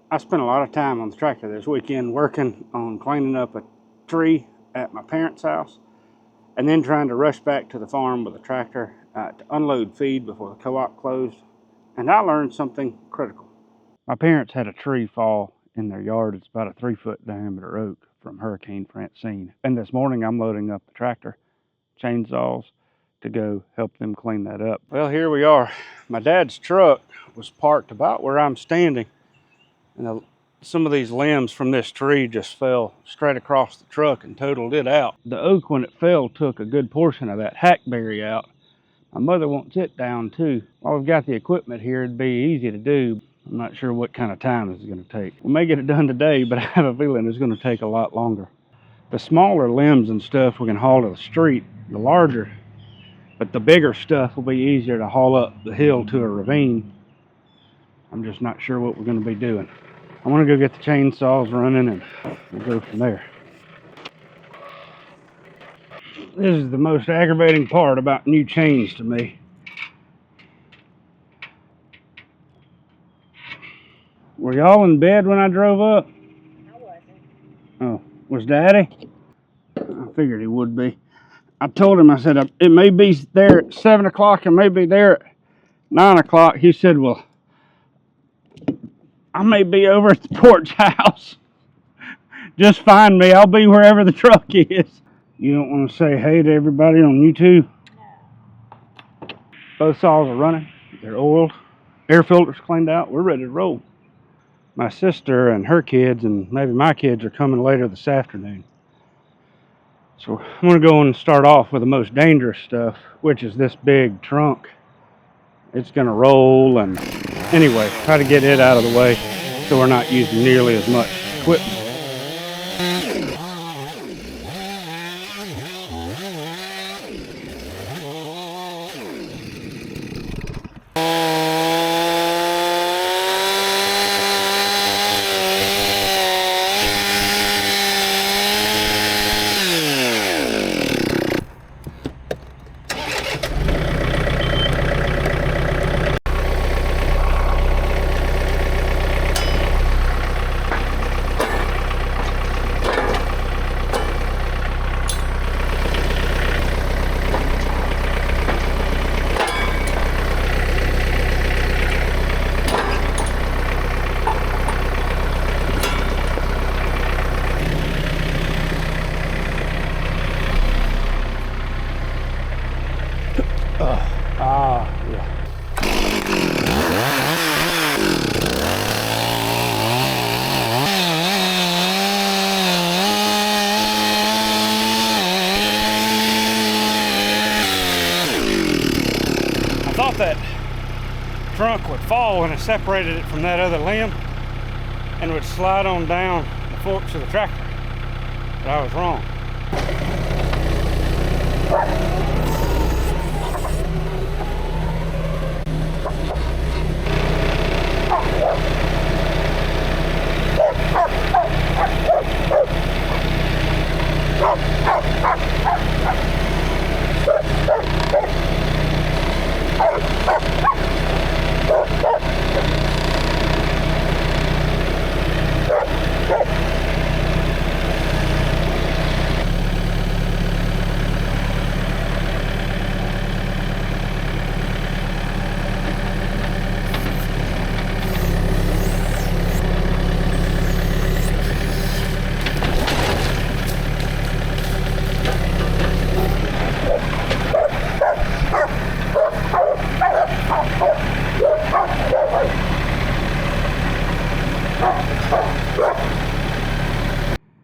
I spent a lot of time on the tractor this weekend working on cleaning up a tree at my parents' house and then trying to rush back to the farm with a tractor to unload feed before the co-op closed. And I learned something critical. My parents had a tree fall in their yard. It's about a 3-foot diameter oak from Hurricane Francine. And this morning I'm loading up the tractor, chainsaws, to go help them clean that up. Well, here we are. My dad's truck was parked about where I'm standing. And some of these limbs from this tree just fell straight across the truck and totaled it out. The oak, when it fell, took a good portion of that hackberry out. My mother wants it down too. While we've got the equipment here, it'd be easy to do. I'm not sure what kind of time this is going to take. We may get it done today, but I have a feeling it's going to take a lot longer. The smaller limbs and stuff we can haul to the street. The larger, but the bigger stuff will be easier to haul up the hill to a ravine. I'm just not sure what we're going to be doing. I want to go get the chainsaws running and we'll go from there. This is the most aggravating part about new chains to me. Were y'all in bed when I drove up? I wasn't. Oh, was Daddy? I figured he would be. I told him, I said, it may be there at 7 o'clock and may be there at 9 o'clock. He said, well, I may be over at the porch house. Just find me. I'll be wherever the truck is. You don't want to say hey to everybody on YouTube? No. Both saws are running. They're oiled. Air filters cleaned out. We're ready to roll. My sister and her kids and maybe my kids are coming later this afternoon. So I'm going to go and start off with the most dangerous stuff, which is this big trunk. It's going to roll, and anyway, try to get it out of the way so we're not using nearly as much equipment. Yeah. I thought that trunk would fall when I separated it from that other limb and would slide on down the forks of the tractor, but I was wrong.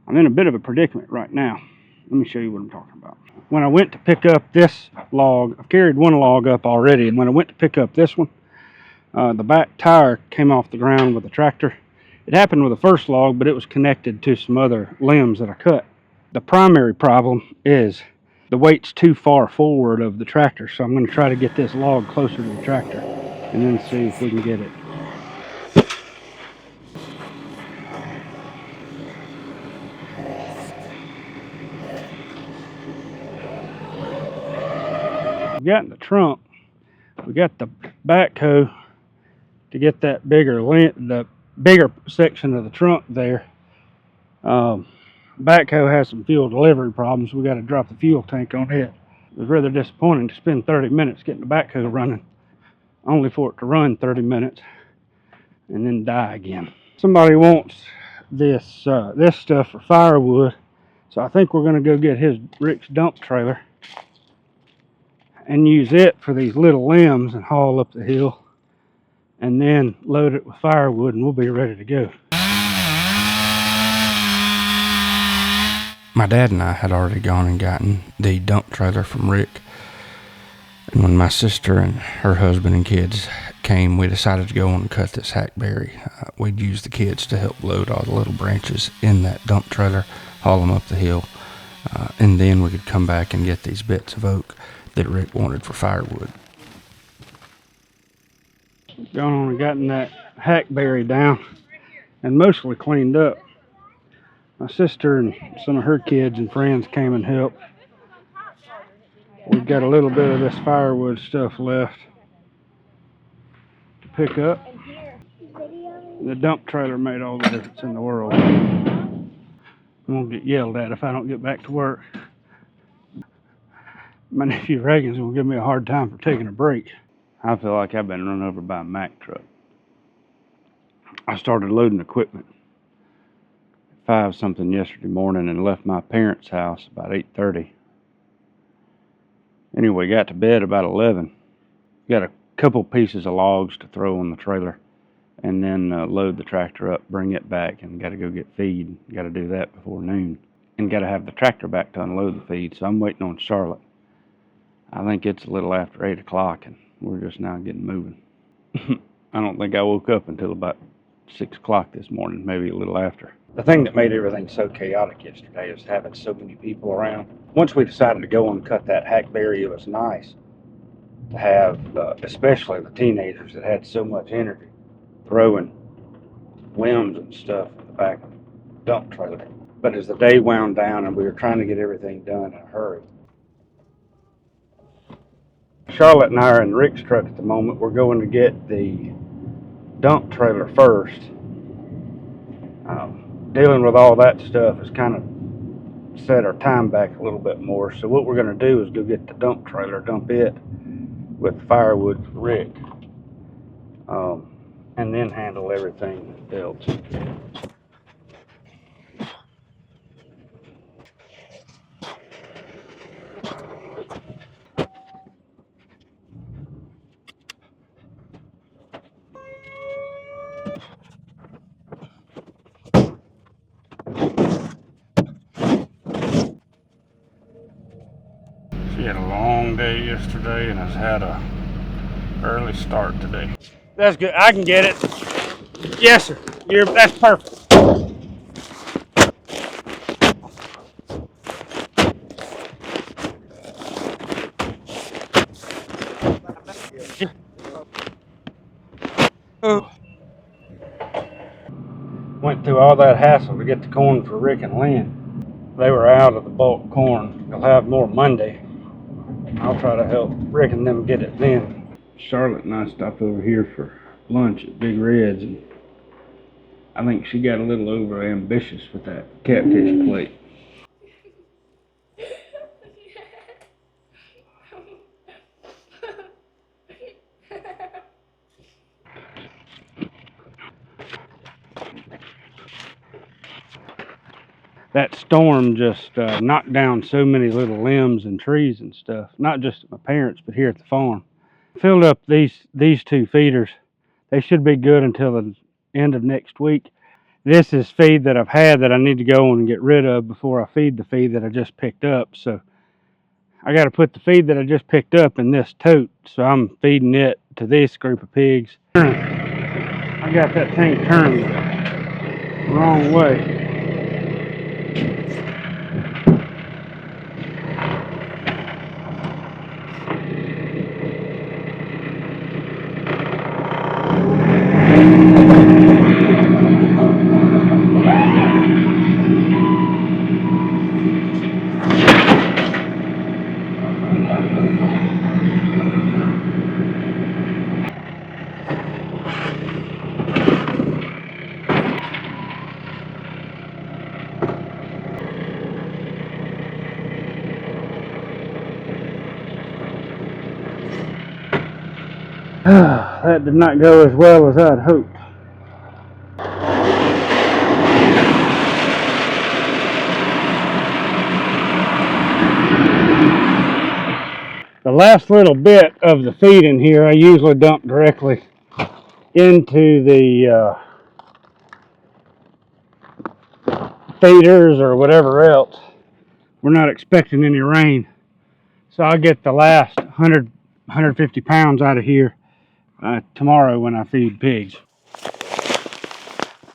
I'm in a bit of a predicament right now. Let me show you what I'm talking about. When I went to pick up this log, I've carried one log up already, and when I went to pick up this one, the back tire came off the ground with the tractor. It happened with the first log, but it was connected to some other limbs that I cut. The primary problem is the weight's too far forward of the tractor, so I'm going to try to get this log closer to the tractor and then see if we can get it. We got in the trunk. We got the backhoe to get that bigger length, the bigger section of the trunk there. Backhoe has some fuel delivery problems. We got to drop the fuel tank on it. It was rather disappointing to spend 30 minutes getting the backhoe running, only for it to run 30 minutes and then die again. Somebody wants this stuff for firewood, so I think we're going to go get Rick's dump trailer and use it for these little limbs and haul up the hill, and then load it with firewood, and we'll be ready to go. My dad and I had already gone and gotten the dump trailer from Rick, and when my sister and her husband and kids came, we decided to go and cut this hackberry. We'd use the kids to help load all the little branches in that dump trailer, haul them up the hill, and then we could come back and get these bits of oak that Rick wanted for firewood. Gone on and gotten that hackberry down and mostly cleaned up. My sister and some of her kids and friends came and helped. We've got a little bit of this firewood stuff left to pick up. The dump trailer made all the difference in the world. I'm gonna get yelled at if I don't get back to work. My nephew Reagan's gonna give me a hard time for taking a break. I feel like I've been run over by a Mack truck. I started loading equipment at 5 something yesterday morning and left my parents' house about 8:30. Anyway, got to bed about 11. Got a couple pieces of logs to throw on the trailer, and then load the tractor up, bring it back, and got to go get feed. Got to do that before noon, and got to have the tractor back to unload the feed. So I'm waiting on Charlotte. I think it's a little after 8 o'clock, and we're just now getting moving. I don't think I woke up until about 6 o'clock this morning, maybe a little after. The thing that made everything so chaotic yesterday is having so many people around. Once we decided to go and cut that hackberry, it was nice to have, especially the teenagers that had so much energy, throwing limbs and stuff in the back of the dump trailer. But as the day wound down and we were trying to get everything done in a hurry, Charlotte and I are in Rick's truck at the moment. We're going to get the dump trailer first. Dealing with all that stuff has kind of set our time back a little bit more. So what we're going to do is go get the dump trailer, dump it with firewood for Rick, and then handle everything else. She had a long day yesterday and has had a early start today. That's good. I can get it. Yes, sir. That's perfect. Went through all that hassle to get the corn for Rick and Lynn. They were out of the bulk corn. They'll have more Monday. I'll try to help Rick and them get it then. Charlotte and I stopped over here for lunch at Big Red's, and I think she got a little over ambitious with that catfish plate. That storm just knocked down so many little limbs and trees and stuff, not just at my parents, but here at the farm. Filled up these 2 feeders. They should be good until the end of next week. This is feed that I've had that I need to go on and get rid of before I feed the feed that I just picked up. So I got to put the feed that I just picked up in this tote. So I'm feeding it to this group of pigs. I got that tank turned the wrong way. that did not go as well as I'd hoped. The last little bit of the feed in here, I usually dump directly into the feeders or whatever else. We're not expecting any rain, so I'll get the last 150 pounds out of here tomorrow when I feed pigs.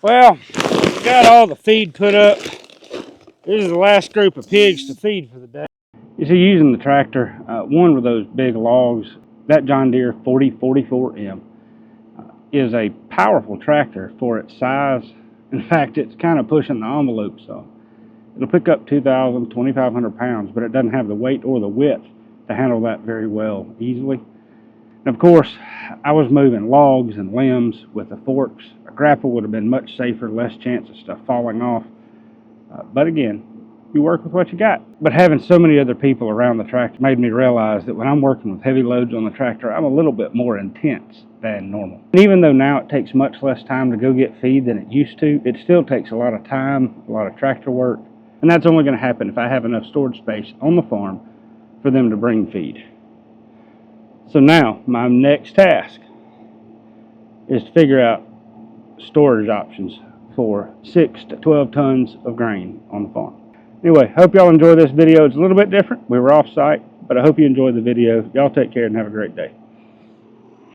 Well, we got all the feed put up. This is the last group of pigs to feed for the day. You see, using the tractor, one with those big logs, that John Deere 4044M is a powerful tractor for its size. In fact, it's kind of pushing the envelope, so it'll pick up 2,000, 2,500 pounds, but it doesn't have the weight or the width to handle that very well easily. And of course, I was moving logs and limbs with the forks. A grapple would have been much safer, less chance of stuff falling off. But again, you work with what you got. But having so many other people around the tractor made me realize that when I'm working with heavy loads on the tractor, I'm a little bit more intense than normal. And even though now it takes much less time to go get feed than it used to, it still takes a lot of time, a lot of tractor work. And that's only going to happen if I have enough storage space on the farm for them to bring feed. So now, my next task is to figure out storage options for 6 to 12 tons of grain on the farm. Anyway, hope y'all enjoy this video. It's a little bit different. We were off site, but I hope you enjoyed the video. Y'all take care and have a great day.